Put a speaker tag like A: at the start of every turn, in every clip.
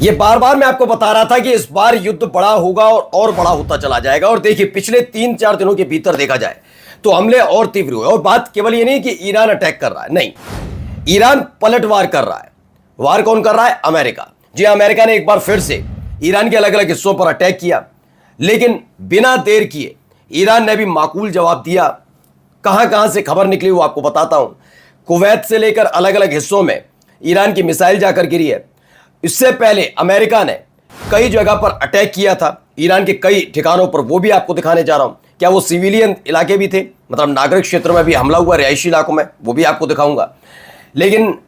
A: ये बार बार मैं आपको बता रहा था कि इस बार युद्ध बड़ा होगा और बड़ा होता चला जाएगा। और देखिए पिछले 3-4 दिनों के भीतर देखा जाए तो हमले और तीव्र हुए। और बात केवल ये नहीं कि ईरान अटैक कर रहा है, नहीं, ईरान पलटवार कर रहा है। वार कौन कर रहा है? अमेरिका। जी अमेरिका ने एक बार फिर से ईरान के अलग अलग हिस्सों पर अटैक किया, लेकिन बिना देर किए ईरान ने भी माकूल जवाब दिया। कहां कहां से खबर निकली वो आपको बताता हूं। कुवैत से लेकर अलग अलग हिस्सों में ईरान की मिसाइल जाकर गिरी है। इससे पहले अमेरिका ने कई जगह पर अटैक किया था ईरान के कई ठिकानों पर, वो भी आपको दिखाने जा रहा हूं। क्या वो सिविलियन इलाके भी थे, मतलब नागरिक क्षेत्र में भी हमला हुआ, रिहायशी इलाकों में, वो भी आपको दिखाऊंगा। लेकिन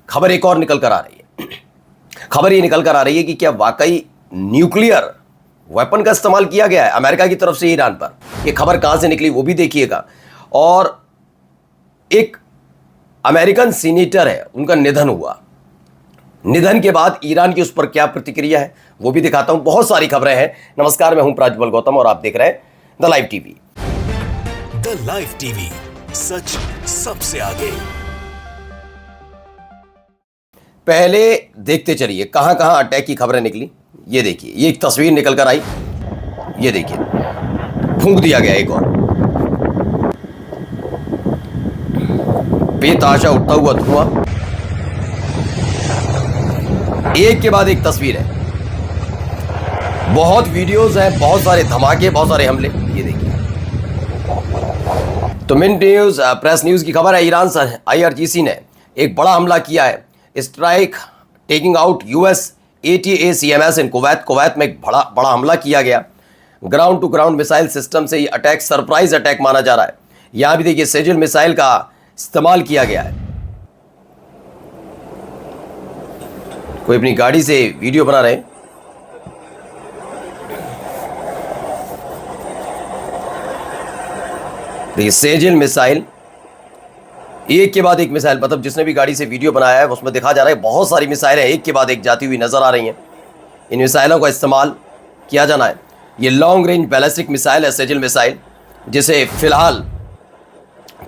A: खबर एक और निकल कर आ रही है। खबर ये निकल कर आ रही है कि क्या वाकई न्यूक्लियर वेपन का इस्तेमाल किया गया है अमेरिका की तरफ से ईरान पर। ये खबर कहां से निकली वो भी देखिएगा। और एक अमेरिकन सीनेटर है, उनका निधन हुआ। निधन के बाद ईरान की उस पर क्या प्रतिक्रिया है वो भी दिखाता हूं। बहुत सारी खबरें हैं। नमस्कार, मैं हूं प्राज्वल गौतम और आप देख रहे हैं the live TV.
B: The live TV, सच सबसे आगे।
A: पहले देखते चलिए कहां कहां अटैक की खबरें निकली। ये देखिए, ये एक तस्वीर निकल कर आई। ये देखिए, फूंक दिया गया एक और, बेतहाशा उठता हुआ धुआं। एक के बाद एक तस्वीर है, बहुत वीडियोस हैं, बहुत सारे धमाके, बहुत सारे हमले। ये देखिए, तो मिनट न्यूज प्रेस न्यूज की खबर है। ईरान से आईआरजीसी ने एक बड़ा हमला किया है। Strike taking out US ATACMS in Kuwait. Kuwait में एक बड़ा हमला किया गया। Ground to ground missile system से ये अटैक सरप्राइज अटैक माना जा रहा है। यहां भी देखिए सेजिल मिसाइल का इस्तेमाल किया गया है। कोई अपनी गाड़ी से वीडियो बना रहे हैं। देखिए सेजिल मिसाइल, एक के बाद एक मिसाइल, मतलब जिसने भी गाड़ी से वीडियो बनाया है उसमें दिखा जा रहा है बहुत सारी मिसाइलें एक के बाद एक जाती हुई नजर आ रही हैं। इन मिसाइलों का इस्तेमाल किया जाना है। ये लॉन्ग रेंज बैलिस्टिक मिसाइल है सेजिल मिसाइल, जिसे फिलहाल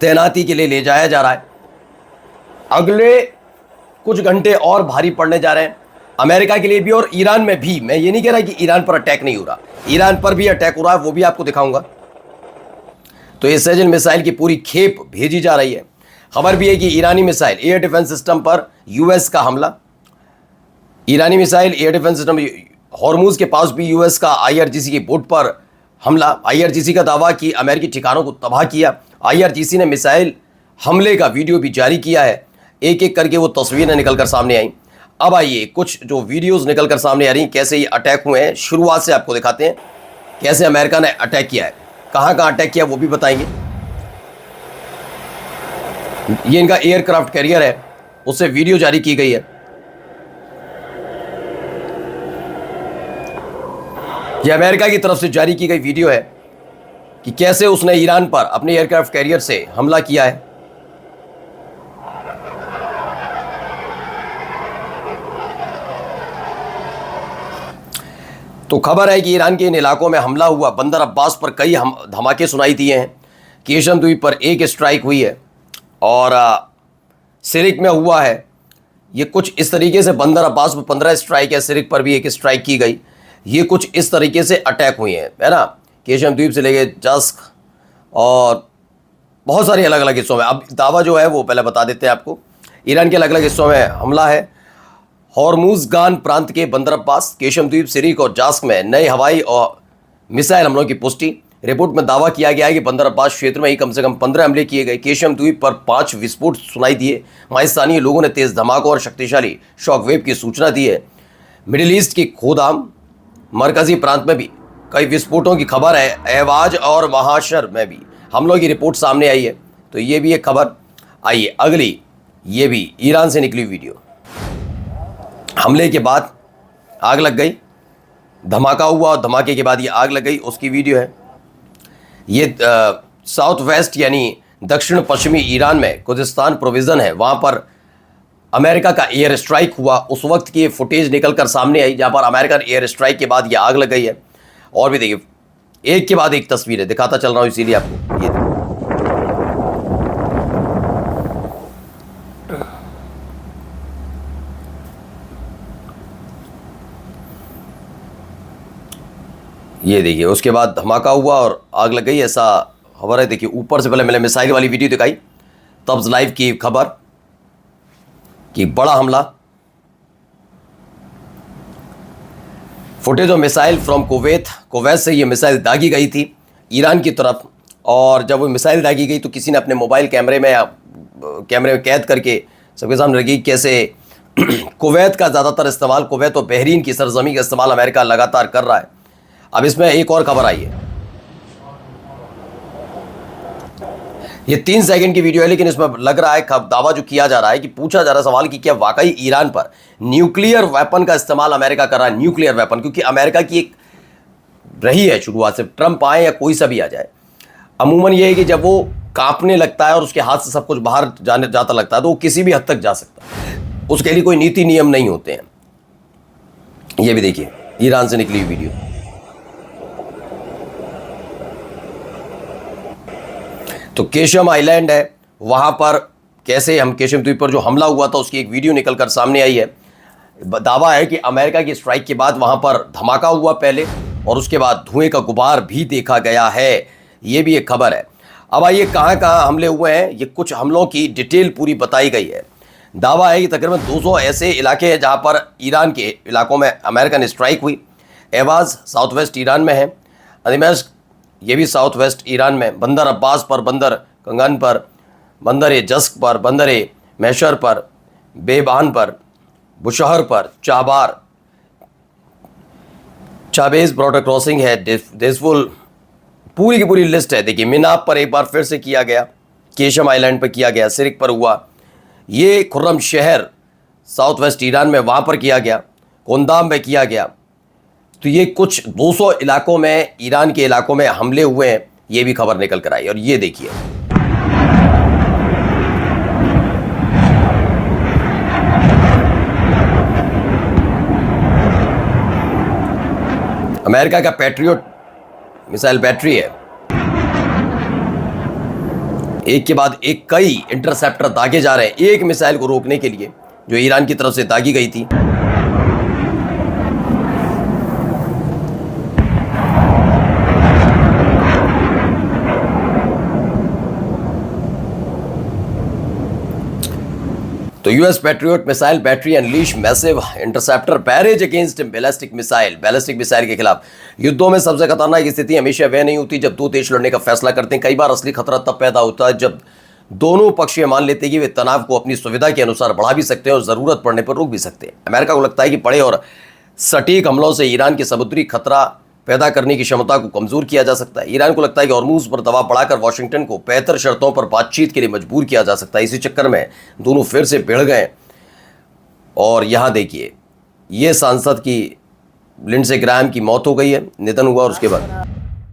A: तैनाती के लिए ले जाया जा रहा है। अगले कुछ घंटे और भारी पड़ने जा रहे हैं अमेरिका के लिए भी और ईरान में भी। मैं ये नहीं कह रहा कि ईरान पर अटैक नहीं हो रहा, ईरान पर भी अटैक हो रहा है, वो भी आपको दिखाऊंगा। तो ये सेजिल मिसाइल की पूरी खेप भेजी जा रही है। खबर भी है कि ईरानी मिसाइल एयर डिफेंस सिस्टम पर यूएस का हमला। ईरानी missile air defence system Hormuz के पास भी यूएस का आईआरजीसी की बोट पर हमला। आईआरजीसी का दावा कि अमेरिकी ठिकानों को तबाह किया। आईआरजीसी ने मिसाइल हमले का वीडियो भी जारी किया है। एक एक करके वो तस्वीरें निकलकर सामने आई। अब आइए कुछ जो वीडियोस निकलकर सामने आ रही हैं, कैसे ये अटैक हुए हैं, शुरुआत से आपको दिखाते हैं। कैसे अमेरिका ने अटैक किया है, कहां कहां अटैक किया वो भी बताएंगे। ये इनका एयरक्राफ्ट कैरियर है, उससे वीडियो जारी की गई है। ये अमेरिका की तरफ से जारी की गई वीडियो है कि कैसे उसने ईरान पर अपने एयरक्राफ्ट कैरियर से हमला किया है। तो खबर है कि ईरान के इन इलाकों में हमला हुआ। बंदर अब्बास पर कई धमाके सुनाई दिए हैं। केशम द्वीप पर एक स्ट्राइक हुई है और सिरिक में हुआ है। ये कुछ इस तरीके से बंदर अब्बास पर 15 स्ट्राइक है, सिरिक पर भी एक स्ट्राइक की गई। ये कुछ इस तरीके से अटैक हुए हैं, है ना, केशम द्वीप से लेके जस्क और बहुत सारे अलग अलग हिस्सों में। अब दावा जो है वो पहले बता देते हैं आपको। ईरान के अलग अलग हिस्सों में हमला है। हॉर्मुज़गान प्रांत के बंदर अब्बास, केशम द्वीप, सिरिक और जास्क में नए हवाई और मिसाइल हमलों की पुष्टि। रिपोर्ट में दावा किया गया है कि बंदर अब्बास क्षेत्र में ही कम से कम 15 हमले किए गए। केशम द्वीप पर 5 विस्फोट सुनाई दिए। वहाँ स्थानीय लोगों ने तेज़ धमाकों और शक्तिशाली शॉकवेव की सूचना दी है। मिडिल ईस्ट की खोदाम मरकजी प्रांत में भी कई विस्फोटों की खबर है। एवाज और महाशर में भी हमलों की रिपोर्ट सामने आई है। तो ये भी एक खबर। आइए अगली, ये भी ईरान से निकली वीडियो। हमले के बाद आग लग गई, धमाका हुआ और धमाके के बाद ये आग लग गई, उसकी वीडियो है। ये साउथ वेस्ट यानी दक्षिण पश्चिमी ईरान में कुर्दिस्तान प्रोविज़न है, वहाँ पर अमेरिका का एयर स्ट्राइक हुआ। उस वक्त की फुटेज निकल कर सामने आई जहाँ पर अमेरिकन एयर स्ट्राइक के बाद ये आग लग गई है। और भी देखिए, एक के बाद एक तस्वीरें दिखाता चल रहा हूँ इसीलिए आपको। ये ये देखिए, उसके बाद धमाका हुआ और आग लग गई, ऐसा खबर है। देखिए ऊपर से पहले मैंने मिसाइल वाली वीडियो दिखाई, तब लाइव की खबर कि बड़ा हमला, footage of missile from Kuwait से ये मिसाइल दागी गई थी ईरान की तरफ। और जब वो मिसाइल दागी गई तो किसी ने अपने मोबाइल कैमरे में कैद करके सबके सामने रखी कैसे कुवैत का ज़्यादातर इस्तेमाल, कुवैत और बहरीन की सरजमी का इस्तेमाल अमेरिका लगातार कर रहा है। अब इसमें एक और खबर आई है, ये 3 सेकंड की वीडियो है, लेकिन इसमें लग रहा है दावा जो किया जा रहा है कि पूछा जा रहा है सवाल कि क्या वाकई ईरान पर न्यूक्लियर वेपन का इस्तेमाल अमेरिका कर रहा है, न्यूक्लियर वेपन। क्योंकि अमेरिका की एक रही है शुरुआत से, ट्रंप आए या कोई सा भी आ जाए, अमूमन ये है कि जब वो कांपने लगता है और उसके हाथ से सब कुछ बाहर जाता लगता है तो वो किसी भी हद तक जा सकता है, उसके लिए कोई नीति नियम नहीं होते हैं। ये भी देखिए ईरान से निकली हुई वीडियो। तो केशम आइलैंड है, वहां पर कैसे हम केशम द्वीप पर जो हमला हुआ था उसकी एक वीडियो निकलकर सामने आई है। दावा है कि अमेरिका की स्ट्राइक के बाद वहां पर धमाका हुआ पहले, और उसके बाद धुएं का गुबार भी देखा गया है। ये भी एक खबर है। अब आइए कहां कहां हमले हुए हैं, ये कुछ हमलों की डिटेल पूरी बताई गई है। दावा है कि तकरीबन 200 ऐसे इलाके हैं जहां पर ईरान के इलाकों में अमेरिकन स्ट्राइक हुई। एवाज साउथ वेस्ट ईरान में है, अदिमेश्क ये भी साउथ वेस्ट ईरान में, बंदर अब्बास पर, बंदर कंगन पर, बंदर जस्क पर, बंदर मैशर पर, बेबान पर, बुशहर पर, चाबार, चाबेज बॉर्डर क्रॉसिंग है, देसफुल, पूरी की पूरी लिस्ट है। देखिए मिनाब पर एक बार फिर से किया गया, केशम आइलैंड पर किया गया, सिरिक पर हुआ, ये खुर्रम शहर साउथ वेस्ट ईरान में वहाँ पर किया गया, कोंदाम में किया गया। तो ये कुछ 200 इलाकों में, ईरान के इलाकों में हमले हुए हैं, ये भी खबर निकल कर आई। और ये देखिए अमेरिका का पैट्रियट मिसाइल बैटरी है, एक के बाद एक कई इंटरसेप्टर दागे जा रहे हैं एक मिसाइल को रोकने के लिए जो ईरान की तरफ से दागी गई थी। तो US patriot missile battery unleash massive interceptor barrage against ballistic missile के खिलाफ। युद्धों में सबसे खतरनाक स्थिति हमेशा वह नहीं होती जब 2 देश लड़ने का फैसला करते हैं। कई बार असली खतरा तब पैदा होता है जब दोनों पक्ष ये मान लेते हैं कि वे तनाव को अपनी सुविधा के अनुसार बढ़ा भी सकते हैं और ज़रूरत पड़ने पर रोक भी सकते हैं। अमेरिका को लगता है कि बड़े और सटीक हमलों से ईरान की समुद्री खतरा पैदा करने की क्षमता को कमज़ोर किया जा सकता है। ईरान को लगता है कि हॉर्मुज़ पर दबाव बढ़ाकर वाशिंगटन को बेहतर शर्तों पर बातचीत के लिए मजबूर किया जा सकता है। इसी चक्कर में दोनों फिर से भिड़ गए। और यहाँ देखिए ये सांसद की लिंडसे ग्राहम की मौत हो गई है, निधन हुआ। और उसके बाद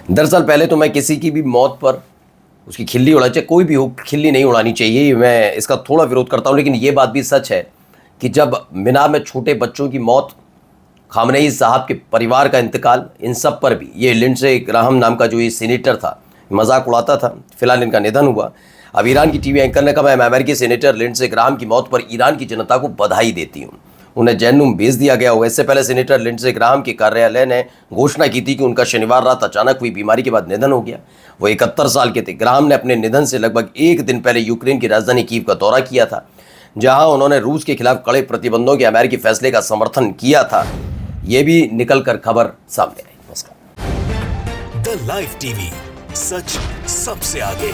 A: दरअसल पहले तो मैं किसी की भी मौत पर उसकी खिल्ली उड़ानी चाहिए, कोई भी हो खिल्ली नहीं उड़ानी चाहिए, मैं इसका थोड़ा विरोध करता हूँ। लेकिन ये बात भी सच है कि जब मिनाब में छोटे बच्चों की मौत, खामनेई साहब के परिवार का इंतकाल, इन सब पर भी ये लिंडसे ग्राहम नाम का जो ये सीनेटर था मजाक उड़ाता था। फिलहाल इनका निधन हुआ। अब ईरान की टीवी एंकर ने कहा मैं अमेरिकी सीनेटर लिंडसे ग्राहम की मौत पर ईरान की जनता को बधाई देती हूँ, उन्हें जहन्नुम भेज दिया गया हुआ। इससे पहले सीनेटर लिंडसे ग्राहम के कार्यालय ने घोषणा की थी कि उनका शनिवार रात अचानक हुई बीमारी के बाद निधन हो गया। वो 71 साल के थे। ग्राहम ने अपने निधन से लगभग 1 दिन पहले यूक्रेन की राजधानी कीव का दौरा किया था, जहां उन्होंने रूस के खिलाफ कड़े प्रतिबंधों के अमेरिकी फैसले का समर्थन किया था। ये भी निकल कर खबर सामने आई।
B: द लाइव टीवी, सच सबसे आगे।